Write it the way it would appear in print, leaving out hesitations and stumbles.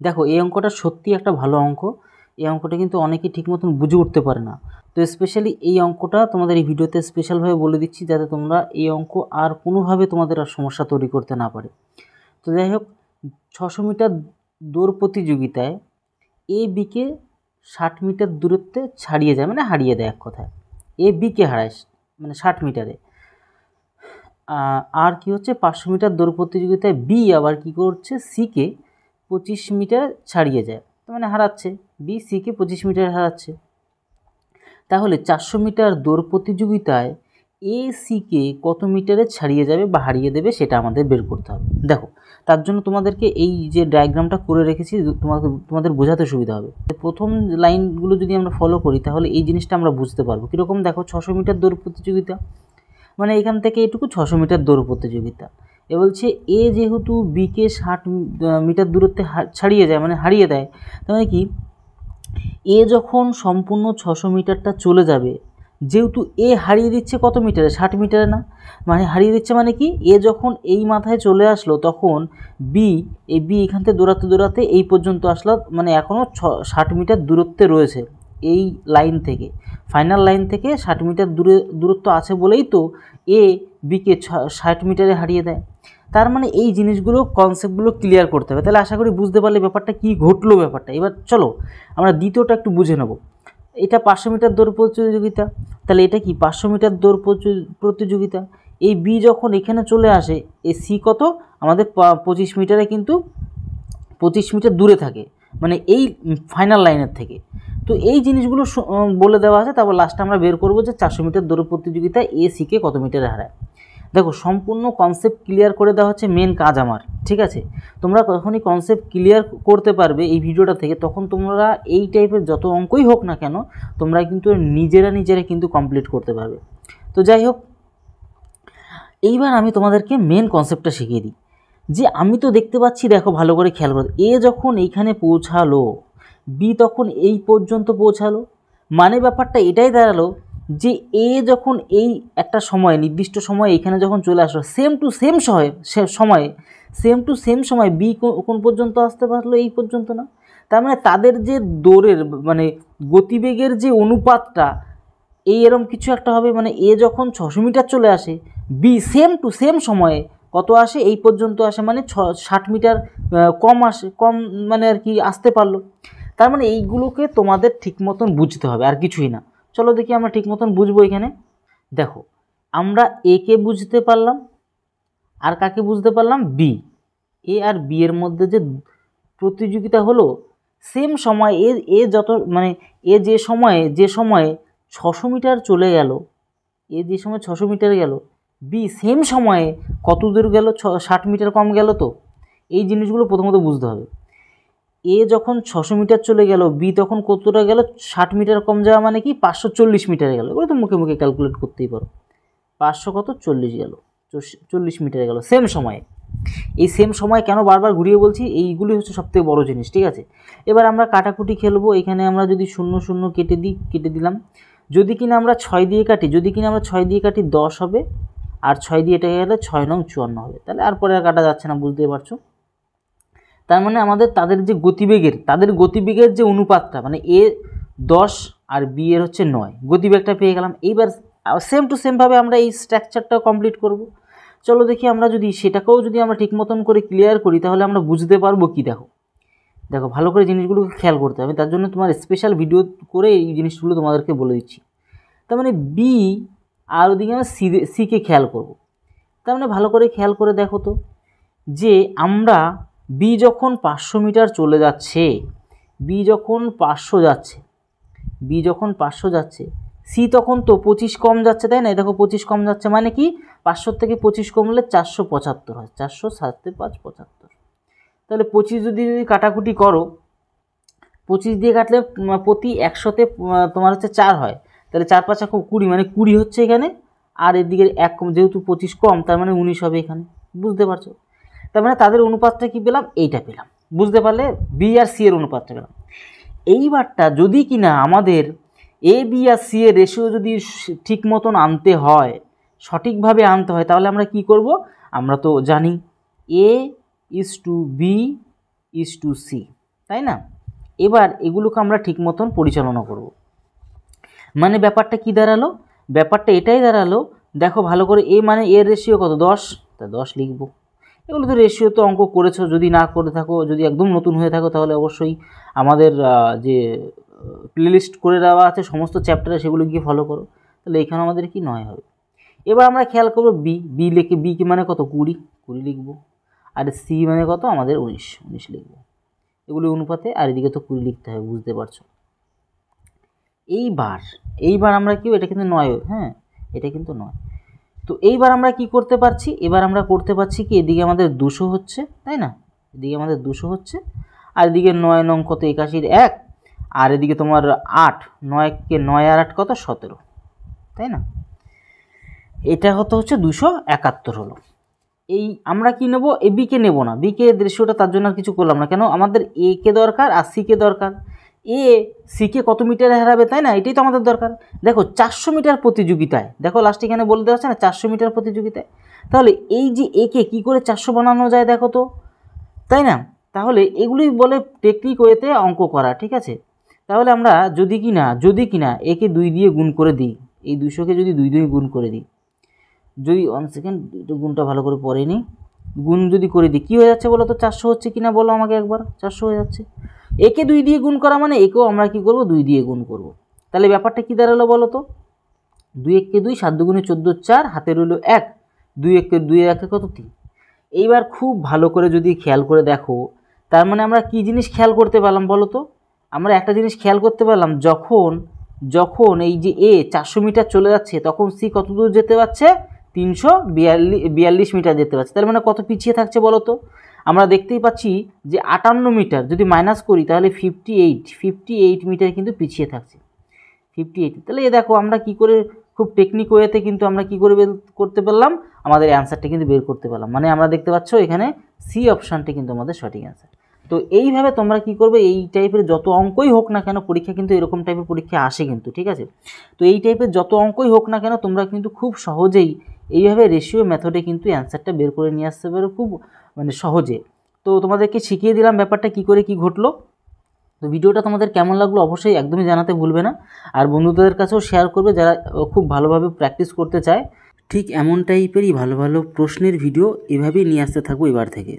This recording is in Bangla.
দেখো এই অঙ্কটা সত্যি একটা ভালো অঙ্ক। এই অঙ্কটা কিন্তু অনেকেই ঠিক মতন বুঝে উঠতে পারে না। তো স্পেশালি এই অঙ্কটা তোমাদের এই ভিডিওতে স্পেশালভাবে বলে দিচ্ছি, যাতে তোমরা এই অঙ্ক আর কোনোভাবে তোমাদের আর সমস্যা তৈরি করতে না পারে। তো যাই হোক, 600 মিটার দৌড় প্রতিযোগিতায় এ বিকে 60 মিটার দূরত্বে ছাড়িয়ে যায়, মানে হারিয়ে দেয়। এক কথায় এ বিকে হারায়, মানে 60 মিটারে। আর কি হচ্ছে, 500 মিটার দৌড় প্রতিযোগিতায় বি আবার কি করছে, সিকে 25 মিটার ছাড়িয়ে যায়, তার মানে হারাচ্ছে। বি সিকে 25 মিটার হারাচ্ছে। তাহলে 400 মিটার দৌড় প্রতিযোগিতায় এ সিকে কত মিটারে ছাড়িয়ে যাবে বা হারিয়ে দেবে, সেটা আমাদের বের করতে হবে। দেখো, তার জন্য তোমাদেরকে এই যে ডায়াগ্রামটা করে রেখেছি, তোমাদের বোঝাতে সুবিধা হবে। প্রথম লাইনগুলো যদি আমরা ফলো করি তাহলে এই জিনিসটা আমরা বুঝতে পারবো কীরকম। দেখো, 600 মিটার দৌড় প্রতিযোগিতা, মানে এখান থেকে এটুকু 600 মিটার দৌড় প্রতিযোগিতা। এ বলছে এ যেহেতু বিকে 60 মিটার দূরত্বে ছাড়িয়ে যায়, মানে হারিয়ে দেয়, তার মানে কি, এ যখন সম্পূর্ণ 600 মিটারটা চলে যাবে, যেহেতু এ হারিয়ে দিচ্ছে কত মিটারে, 60 মিটারে না, মানে হারিয়ে দিচ্ছে মানে কি, এ যখন এই মাথায় চলে আসলো তখন বি এখান থেকে দৌড়াতে দৌড়াতে এই পর্যন্ত আসলো, মানে এখনও 60 মিটার দূরত্বে রয়েছে। এই লাইন থেকে, ফাইনাল লাইন থেকে 60 মিটার দূরত্ব আছে বলেই তো এ বিকে 60 মিটারে হারিয়ে দেয়। তার মানে এই জিনিসগুলো, কনসেপ্টগুলো ক্লিয়ার করতে হবে। তাহলে আশা করি বুঝতে পারলে ব্যাপারটা কী ঘটলো ব্যাপারটা। এবার চলো আমরা দ্বিতীয়টা একটু বুঝে নেব। এটা 500 মিটার দৌড় প্রতিযোগিতা, তাহলে এটা কি 500 মিটার দৌড় প্রতিযোগিতা। এই বি যখন এখানে চলে আসে, এই সি কত আমাদের 25 মিটারে, কিন্তু 25 মিটার দূরে থাকে, মানে এই ফাইনাল লাইনের থেকে। তো এই জিনিসগুলো বলে দেওয়া আছে। তারপর লাস্টে আমরা বের করবো যে 400 মিটার দৌড় প্রতিযোগিতায় এ সিকে কত মিটারে হারায়। দেখো, সম্পূর্ণ কনসেপ্ট ক্লিয়ার করে দেওয়া হচ্ছে মেন কাজ আমার, ঠিক আছে। তোমরা যখনই কনসেপ্ট ক্লিয়ার করতে পারবে এই ভিডিওটা থেকে, তখন তোমরা এই টাইপের যত অঙ্কই হোক না কেন, তোমরা কিন্তু নিজেরা কিন্তু কমপ্লিট করতে পারবে। তো যাই হোক, এইবার আমি তোমাদেরকে মেন কনসেপ্টটা শিখিয়ে দিই। যে আমি তো দেখতে পাচ্ছি, দেখো ভালো করে খেয়াল করো, এ যখন এইখানে পৌঁছালো, বি তখন এই পর্যন্ত পৌঁছালো, মানে ব্যাপারটা এটাই দাঁড়ালো যে এ যখন এই একটা সময়, নির্দিষ্ট সময় এখানে যখন চলে আসলো, সেম টু সেম সময় বি কোন পর্যন্ত আসতে পারলো, এই পর্যন্ত না। তার মানে তাদের যে দৌড়ের, মানে গতিবেগের যে অনুপাতটা, এই এরম কিছু একটা হবে। মানে এ যখন 600 মিটার চলে আসে, বি সেম টু সেম সময়ে কত আসে, এই পর্যন্ত আসে, মানে 60 মিটার কম মানে আর কি আসতে পারলো। তার মানে এইগুলোকে তোমাদের ঠিক মতন বুঝতে হবে, আর কিছুই না। চলো দেখি আমরা ঠিক মতন বুঝবো এখানে। দেখো, আমরা এ কে বুঝতে পারলাম, আর কাকে বুঝতে পারলাম, বি। এ আর বি এর মধ্যে যে প্রতিযোগিতা হলো, সেম সময় এ যত, মানে এ যে সময়ে 600 মিটার চলে গেল, এ যে সময় 600 মিটার গেল, বি সেম সময়ে কত দূর গেল, 60 মিটার কম গেল। তো এই জিনিসগুলো প্রথমত বুঝতে হবে। এ যখন 600 মিটার চলে গেল, বি তখন কতটা গেল, 60 মিটার কম যাওয়া, মানে কি 540 মিটারে গেল। এগুলো তো মুখে মুখে ক্যালকুলেট করতেই পারো। 500 কত 40 গেল, 40 মিটারে গেল সেম সময়ে। এই সেম সময় কেন বারবার ঘুরিয়ে বলছি, এইগুলি হচ্ছে সবথেকে বড় জিনিস, ঠিক আছে। এবার আমরা কাটাকুটি খেলবো। এখানে আমরা যদি 0 0 কেটে দিলাম, যদি কিনা আমরা 6 দিয়ে কাটি 10 হবে, আর 6 দিয়ে এটা গেলে 6 নং 54 হবে। তাহলে আর পরে আর কাটা যাচ্ছে না, বুঝতেই পারছো। তার মানে আমাদের তাদের গতিবেগের যে অনুপাতটা, মানে এ 10 আর বি এর হচ্ছে 9, গতিবেগটা পেয়ে গেলাম। এইবার সেম টু সেমভাবে আমরা এই স্ট্রাকচারটাও কমপ্লিট করব। চলো দেখি, আমরা যদি সেটাকেও আমরা ঠিক মতন করে ক্লিয়ার করি, তাহলে আমরা বুঝতে পারবো কি। দেখো ভালো করে জিনিসগুলোকে খেয়াল করতে হবে। তার জন্য তোমার স্পেশাল ভিডিও করে এই জিনিসগুলো তোমাদেরকে বলে দিচ্ছি। তার মানে বি, আর ওদিকে আমরা সিকে খেয়াল করব। তার মানে ভালো করে খেয়াল করে দেখো তো, যে আমরা বি যখন 500 মিটার চলে যাচ্ছে, বি যখন 500 যাচ্ছে, সি তখন তো 25 কম যাচ্ছে, তাই না। দেখো 25 কম যাচ্ছে, মানে কি 500 থেকে 25 কমলে 475 হয়, 400 7 5 75। তাহলে 25 যদি কাটাকুটি করো, 25 দিয়ে কাটলে প্রতি 100তে তোমার হচ্ছে 4 হয়। তাহলে 4 5 20, মানে 20 হচ্ছে এখানে। আর এদিকে 1 কম, যেহেতু 25 কম, তার মানে 19 হবে এখানে। বুঝতে পারছো। তার মানে তাদের অনুপাতটা কি পেলাম, এইটা পেলাম। বুঝতে পারলে, বি আর সি এর অনুপাতটা পেলাম। এইবারটা যদি কিনা আমাদের এ বি আর সি এর রেশিও যদি ঠিক মতন আনতে হয়, সঠিকভাবে আনতে হয়, তাহলে আমরা কি করব, আমরা তো জানি A is to B is to C. তাই না? এবার এগুলোকে আমরা ঠিক মতন পরিচালনা করব। মানে ব্যাপারটা কি দাঁড়ালো? ব্যাপারটা এটাই দাঁড়ালো, দেখো ভালো করে, এ মানে এর রেশিও কত 10, তা 10 লিখব। এগুলো তো রেশিও তো অঙ্ক করেছো, যদি না করে থাকো, যদি একদম নতুন হয়ে থাকো, তাহলে অবশ্যই আমাদের যে প্লেলিস্ট করে দেওয়া আছে সমস্ত চ্যাপ্টারে, সেগুলো গিয়ে ফলো করো। তাহলে এখানে আমাদের কি 9 হবে। এবার আমরা খেয়াল করবো বি লিখে, বি কি মানে কত 20 লিখবো, আর সি মানে কত আমাদের 19 লিখবো। এগুলি অনুপাতে, আর এদিকে তো 20 লিখতে হবে, বুঝতে পারছো। এইবার আমরা কি, এটা কিন্তু 9, হ্যাঁ এটা কিন্তু 9। তো এইবার আমরা কি করতে পারছি, এবার আমরা করতে পারছি কি, এদিকে আমাদের 200 হচ্ছে, তাই না? এদিকে আমাদের 200 হচ্ছে, আর এদিকে 9 নং কত 81 1, আর এদিকে তোমার 8, 9কে 9 আর 8 কত 17, তাই না? এটা হচ্ছে 271 হলো। এই আমরা কি নেব, এ বিকে নেব না, বিকে রেশিওটা তার জন্য আর কিছু করলাম না, কেন আমাদের এ কে দরকার আর সি কে দরকার। এ সিকে কত মিটারে হারাবে, তাই না? এটাই তো আমাদের দরকার। দেখো 400 মিটার প্রতিযোগিতায়, দেখো লাস্টে এখানে বলে দেওয়া আছে না 400 মিটার প্রতিযোগিতায়, তাহলে এই যে একে কি করে 400 বানানো যায় দেখো তো, তাই না? তাহলে এগুলোই বলে টেকনিক ওয়েতে অঙ্ক করা, ঠিক আছে? তাহলে আমরা যদি কিনা একে 2 দিয়ে গুণ করে দিই, এই 200কে যদি 2 দিয়ে গুণ করে দিই, যদি 1 সেকেন্ড একটু গুণটা ভালো করে পড়ে নিই, গুণ যদি করে দিই কী হয়ে যাচ্ছে বলো তো, 400 হচ্ছে কিনা বলো আমাকে একবার, 400 হয়ে যাচ্ছে। একে 2 দিয়ে গুণ করা মানে একেও আমরা কি করব, 2 দিয়ে গুণ করব। তাহলে ব্যাপারটা কি দাঁড়ালো বলো তো, 2 1 2, 7 2 14 4, হাতে রইল 1, 2 1 2 1 কত 3। এইবার খুব ভালো করে যদি খেয়াল করে দেখো, তার মানে আমরা কি জিনিস খেয়াল করতে পারলাম বলো তো, আমরা একটা জিনিস খেয়াল করতে পারলাম, যখন এই যে এ 400 মিটার চলে যাচ্ছে, তখন সি কত দূর যেতে পারছে, 342 মিটার যেতে পারছে। তার মানে কত পিছিয়ে থাকছে বলো তো, আমরা দেখতেই পাচ্ছি যে 58 মিটার যদি মাইনাস করি, তাহলে 58 মিটার কিন্তু পিছিয়ে থাকছে, 58। তাহলে এ দেখো আমরা কি করে, খুব টেকনিক ওয়েতে কিন্তু আমরা কি করে বের করতে পারলাম, আমাদের অ্যান্সারটা কিন্তু বের করতে পারলাম। মানে আমরা দেখতে পাচ্ছ এখানে সি অপশানটি কিন্তু আমাদের সঠিক অ্যান্সার। তো এইভাবে তোমরা কি করবে, এই টাইপের যত অঙ্কই হোক না কেন, পরীক্ষা কিন্তু এরকম টাইপের পরীক্ষা আসে কিন্তু, ঠিক আছে? তো এই টাইপের যত অঙ্কই হোক না কেন, তোমরা কিন্তু খুব সহজেই এইভাবে রেশিও মেথডে কিন্তু অ্যান্সারটা বের করে নিয়ে আসতে পারো, খুব মানে সহজে। তো তোমাদেরকে শিখিয়ে দিলাম ব্যাপারটা কি করে কি ঘটলো। তো ভিডিওটা তোমাদের কেমন লাগলো অবশ্যই একদমই জানাতে ভুলবে না, আর বন্ধুদের কাছেও শেয়ার করবে যারা খুব ভালোভাবে প্র্যাকটিস করতে চায়। ঠিক এমন টাইপেরই ভালো ভালো প্রশ্নের ভিডিও এভাবেই নিয়ে আসতে থাকবো এবার থেকে।